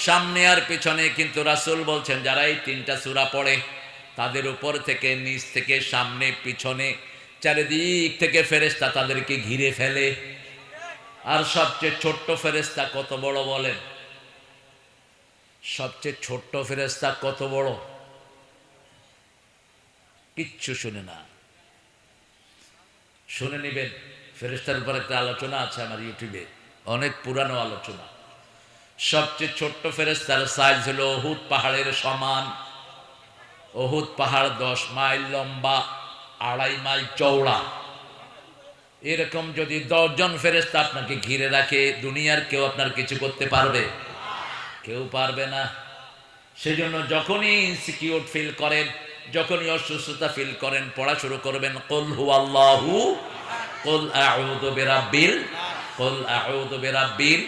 সামনে আর পেছনে। কিন্তু রাসূল বলছেন যারা এই তিনটা সূরা পড়ে তাদের উপর থেকে নিচ থেকে সামনে পিছনে চারিদিক থেকে ফেরেশতা তাদেরকে ঘিরে ফেলে। আর সবচেয়ে ছোট্ট ফেরেশতা কত বড় বলেন? সবচেয়ে ছোট্ট ফেরেশতা কত বড়? কিচ্ছু শুনে না, শুনে নেবেন। ফেরেশতার উপর একটা আলোচনা আছে আমার ইউটিউবে, অনেক পুরানো আলোচনা। সবচেয়ে ছোট্ট ফেরেশতার সাইজ হলো উহুদ পাহাড়ের সমান। উহুদ পাহাড় 10 মাইল লম্বা, 2.5 মাইল চওড়া। এরকম যদি 10 জন ফেরেশতা আপনাকে ঘিরে রাখে, দুনিয়ার কেউ আপনার কিছু করতে পারবে? কেউ পারবে না। সেজন্য যখনই ইনসিকিউর ফিল করেন, যখনই অসুস্থতা ফিল করেন, পড়া শুরু করবেন কুল হুয়াল্লাহু, কুল আউযু বিরাব্বিল, কুল আউযু বিরাব্বিল।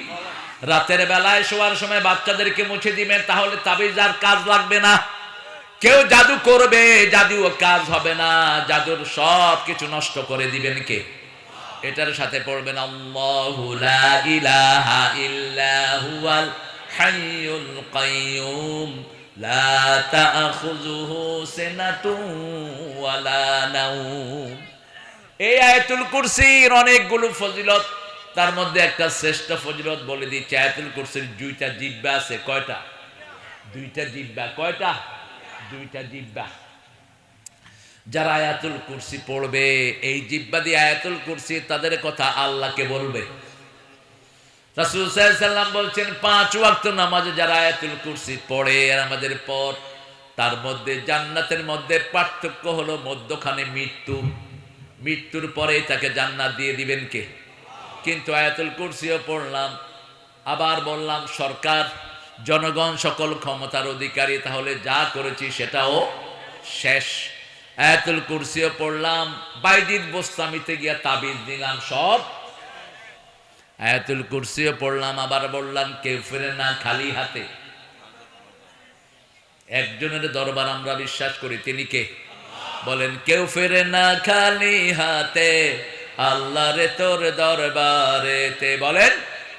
রাতের বেলায় শোয়ার সময় বাচ্চাদেরকে মুছে দিবেন, তাহলে তাবিজ আর কাজ লাগবে না। কেউ জাদু করবে, জাদুও কাজ হবে না, জাদুর সব কিছু নষ্ট করে দিবেন কে? এটার সাথে পড়বেন আল্লাহু লা ইলাহা ইল্লা হুয়াল হাইয়ুল কাইয়ুম লা তাখুযুহু সিনাতুন ওয়ালা নাওম। এই আয়াতুল কুরসির অনেকগুলো ফজিলত, তার মধ্যে একটা শ্রেষ্ঠ ফজিলত বলে দিচ্ছি। আয়াতুল কুরসির 2টা জিহ্বা আছে। কয়টা? 2টা জিহ্বা। কয়টা? 2টা জিহ্বা। যারা আয়াতুল কুরসি পড়বে, এই জিহ্বা দিয়ে আয়াতুল কুরসি তাদের কথা আল্লাহকে বলবে। রাসূল সাল্লাল্লাহু আলাইহি সাল্লাম বলছেন 5 ওয়াক্ত নামাজে যারা আয়াতুল কুরসি পড়ে আর আমাদের পর, তার মধ্যে জান্নাতের মধ্যে পার্থক্য হলো মধ্যখানে মৃত্যু। মৃত্যুর পরে তাকে জান্নাত দিয়ে দিবেন কে? কিন্তু আয়াতুল কুরসিও পড়লাম, আবার বললাম সরকার, জনগণ সকল ক্ষমতার অধিকারী, তাহলে যা করেছি সেটাও শেষ। আয়াতুল কুরসিও পড়লাম, বাইজিদ বোস্তামিতে গিয়া তাবিজ দিলাম, সব। আয়াতুল কুরসিও পড়লাম, আবার বললাম কেউ ফিরে না খালি হাতে। একজনের দরবার আমরা বিশ্বাস করি, তিনি কে? বলেন, কেউ ফিরে না খালি হাতে, আল্লাহ রে তোর দরবারেতে। বলেন,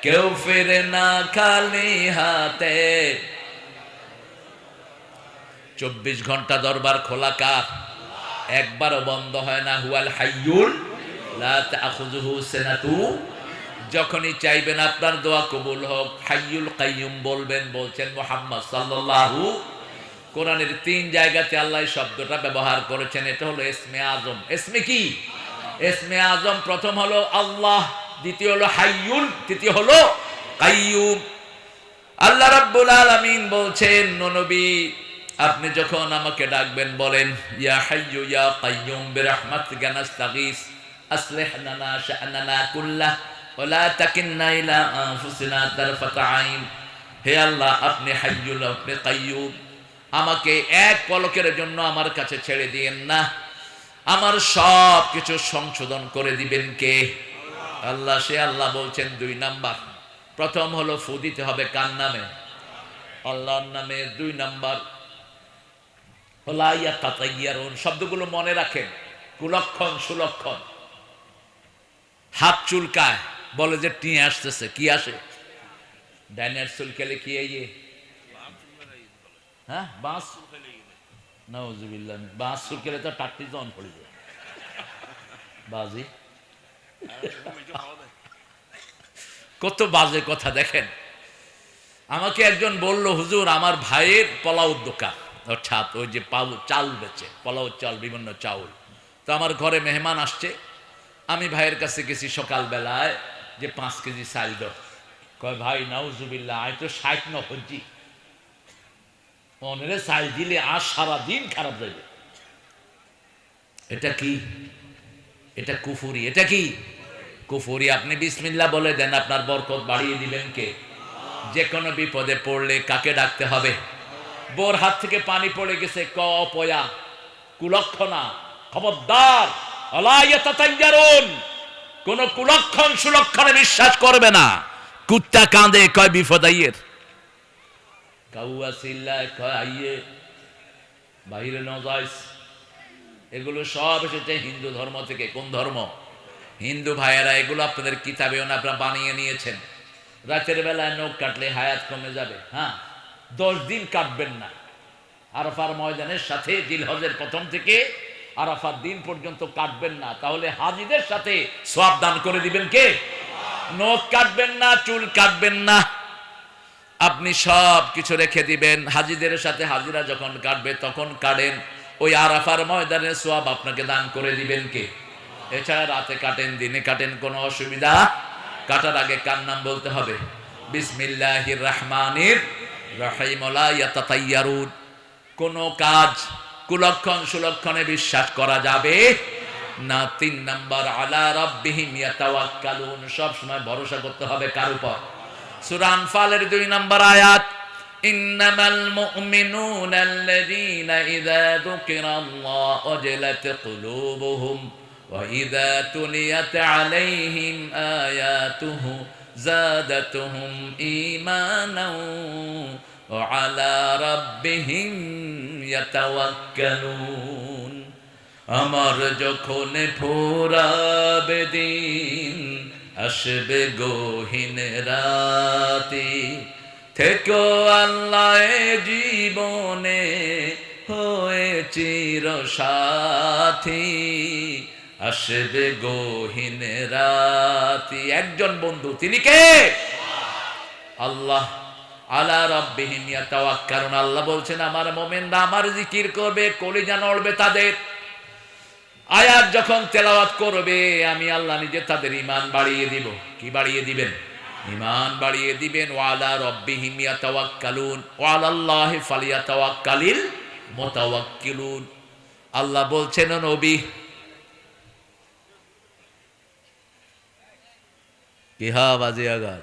কেউ ফিরে না খালি হাতে। 24 ঘন্টা দরবার খোলা কার? একবারও বন্ধ হয় না। হুয়াল হাইয়ুল লা তাখুযুহু সিনাতু। যখনই চাইবেন আপনার দোয়া কবুল হোক, হাইয়ুল কাইয়ুম বলবেন। বলছেন মুহাম্মদ সাল্লাল্লাহু। কোরআনের 3 জায়গাতে আল্লাহ এই শব্দটা ব্যবহার করেছেন। এটা হলো ইসমে আজম। ইসমে কি? ইসমে আজম। প্রথম হলো আল্লাহ, দ্বিতীয় হলো হাইয়ুল, তৃতীয় হলো কাইয়ুম। আল্লাহ রাব্বুল আলামিন বলছেন, নবী আপনি যখন আমাকে ডাকবেন বলেন ইয়া হাইয়ু ইয়া কাইয়ুম বিরহমাতিকা নাস্তাগীস আসলিহ লানা শা'নানা কুল্লাহ ওয়া লা তাকিলনা ইলা আনফুসিনা তারফাতা আইন। হে আল্লাহ, আপনি হাইয়ুল, আপনি কাইয়ুম, আমাকে এক পলকের জন্য আমার কাছে ছেড়ে দিয়েন না। আমার সব কিছু সংশোধন করে দিবেন কে? আল্লাহ। সে আল্লাহ বলছেন 2 নাম্বার। প্রথম হলো ফু দিতে হবে কার নামে? আল্লাহর নামে। 2 নাম্বার ওয়া ইয়াতাতায়্যারুন। শব্দগুলো মনে রাখেন, কুলক্ষণ সুলক্ষণ। হাত চুলকায়, বলে যে টিয়ে আসতেছে। কি আসে? ডাইনার চুলকালে কি এই হ্যাঁ বাস? নাউজুবিল্লাহ। বাস চুলকালে তো টাকটি জন পড়ে যায় বাজি। কত বাজে কথা দেখেন। আমাকে একজন বলল, হুজুর আমার ভাইয়ের পোলাও দোকান, অর্থাৎ ওই যে চাল বেচে, পোলাও চাল, বিভিন্ন চাউল। তো আমার ঘরে মেহমান আসছে, আমি ভাইয়ের কাছে গেছি সকালবেলায় যে 5 কেজি চাল দাও। কয় ভাই নাউজুবিল্লাহ, আমি তো 60 নফজি, অনেরে চাল দিলে আর সারাদিন খারাপ যাবে। এটা কি? এটা কুফুরি। এটা কি? কুফুরি। আপনি বিসমিল্লাহ বলে দেন, আপনার বরকত বাড়িয়ে দিবেন কে? যে কোনো বিপদে পড়লে কাকে ডাকতে হবে? বোর হাত থেকে পানি পড়ে গেছে, ক অপয়া, কুলক্ষণা, খবরদার, আলা ইয়াতাতায়্যারুন। কোন কুলক্ষণ সুলক্ষণে বিশ্বাস করবে না। কুত্তা কাঁদে, কয় বিপদ আইয়ের। কাউয়া চিল্লায়, কয় আইয়ে, বাইরে ন যাইস। এগুলো সব এসেছে হিন্দু ধর্ম থেকে। কোন ধর্ম? হিন্দু ভাইয়েরা। এগুলো আপনাদের কিতাবেও না, আপনারা বানিয়ে নিয়েছেন। রাতের বেলায় নখ কাটলে হায়াত কমে যাবে। হ্যাঁ, 10 দিন কাটবেন না। আরাফার ময়দানের সাথে জিলহজের প্রথম থেকে আরাফার দিন পর্যন্ত কাটবেন না, তাহলে হাজিদের সাথে সওয়াব দান করে দিবেন কে? নখ কাটবেন না, চুল কাটবেন না, আপনি সব কিছু রেখে দিবেন। হাজিদের সাথে হাজিরা যখন কাটবে তখন কাটেন, ওই আরাফার ময়দানের সওয়াব আপনাকে দান করে দিবেন কে? এছাড়া রাতে কাটেন, দিনে কাটেন, কোনো অসুবিধা। কাটার আগে কার নাম বলতে হবে? বিসমিল্লাহির রহমানির রহিম। লা ইয়াতাতায়্যারুন, কোন কাজ কুলক্ষণ সুলক্ষণে বিশ্বাস করা যাবে না। 3 নাম্বার, আলা রাব্বিহিম ইয়াতাওয়াক্কালুন, সব সময় ভরসা করতে হবে কার উপর? সূরা আনফালের 2 নম্বর আয়াত, ইন্নামাল মুমিনুনা আল্লাযীনা ইযা যুকিরাল্লাহু ওয়াজিলাত কুলুবুহুম ওয়া ইযা তুলিয়াত আলাইহিম আয়াতুহু যাদাতুহুম ঈমানাও ওয়া আলা রাব্বিহিম ইয়াতাওয়াক্কালুন। আমার যখন ফুরাবে দিন, আসবে গহীন রাতে, থেকো আল্লাহ জীবনে হয়ে চির সাথী, আসবে গহীন রাতে। একজন বন্ধু, তিনি কে? আল্লাহ। আলা রাব্বিহিম ইয়াতাওয়াক্কালুন, আল্লাহ বলছেন আমার মুমিনরা আমার জিকির করবে, কলিজা নড়বে তাদের। আয়াত যখন তেলাওয়াত করবে আমি আল্লাহ নিজে তাদের ঈমান বাড়িয়ে দিব। কি বাড়িয়ে দিবেন? ঈমান বাড়িয়ে দিবেন। ওয়া আলা রাব্বিহিম ইয়াতাওয়াক্কালুন ওয়া আলাল্লাহি ফালিয়াতাওয়াক্কালিল মুতাওয়াক্কিলুন। আল্লাহ বলছেন, ও নবী, কি হা বাজে আগার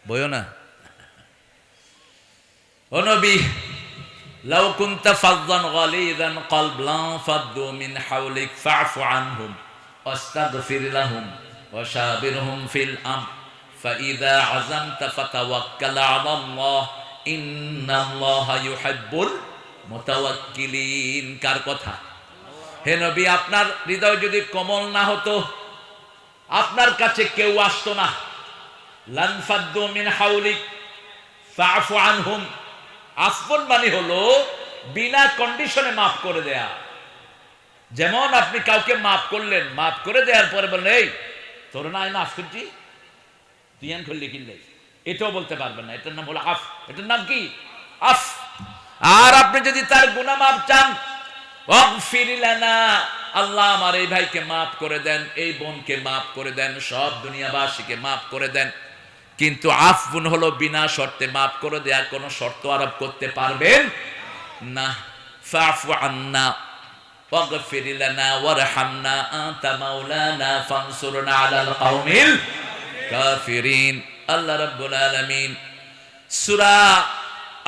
বইও না, ও নবী, লাউ কুনতা ফাযযান গালিযান কলব লাফাদ্দু মিন হাওলিক ফা'ফু আনহুম ওয়াস্তাগফির লাহুম ওয়াশাবিরহুম ফিল আমর ফাইযা আযামতা ফাতাওয়াক্কাল আলাল্লাহ ইন্নাল্লাহা ইউহিব্বুল মুতাওয়াক্কিলিন। কার কথা? হে নবী, আপনার হৃদয় যদি কোমল না হতো, আপনার কাছে কেউ আসতো না। লানফাদ্দু মিন হাওলিক ফা'ফু আনহুম, আফন মানে হলো বিনা কন্ডিশনে মাফ করে দেয়া। যেমন আপনি কাউকে মাফ করলেন, মাফ করে দেওয়ার পরে বললেন, এই তোর না আমি মাফ করছি, তুই আন করলি কিনলে, এটাও বলতে পারবেন না। এটার নাম হলো আফ। এটার নাম কি? আফ। আর আপনি যদি তার গুনাহ মাফ চান, ওয়াগফির লানা, আল্লাহ আমার এই ভাইকে মাফ করে দেন, এই বোনকে মাফ করে দেন, সব দুনিয়াবাসীকে মাফ করে দেন। কিন্তু আফউন হলো বিনা শর্তে মাফ করে দেয়া, কোনো শর্ত আরোপ করতে পারবেন না। ফাফু আন্না ওয়াগফির লানা ওয়ারহামনা আনতা মাওলানা ফানসুরনা আলাল কওমিল কাফিরিন। আল্লাহ রাব্বুল আলামিন সূরা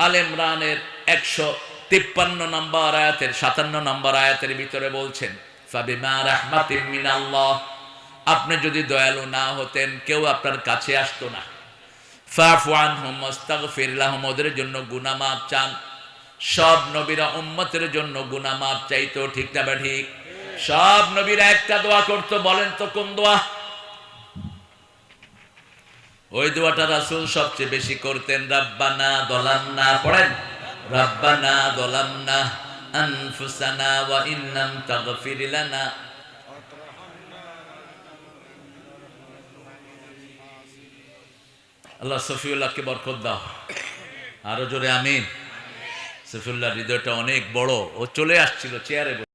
আল ইমরানের 153 নম্বর আয়াতের 57 নম্বর আয়াতের ভিতরে বলছেন, ফাবিমা রাহমাতিন মিনাল্লাহ, আপনি যদি দয়ালু না হতেন কেউ আপনার কাছে আসতো না। ফাফু আনহুম ওয়াস্তাগফির লাহুম, ওদের জন্য গুনাহ মাফ চান। সব নবীরা উম্মতের জন্য গুনাহ মাফ চাইতো, ঠিক না ঠিক? সব নবীরা একটা দোয়া করতো, বলেন তো কোন দোয়া? ওই দোয়াটা রাসূল সবচেয়ে বেশি করতেন, রাব্বানা যালামনা, পড়েন, রাব্বানা যালামনা আনফুসানা ওয়া ইল্লাম তাগফির লানা। আল্লাহ সফিউল্লাহকে বরকত দাও, আরো জোরে আমিন। সফিউল্লাহ হৃদয়টা অনেক বড়, ও চলে আসছিল চেয়ারে।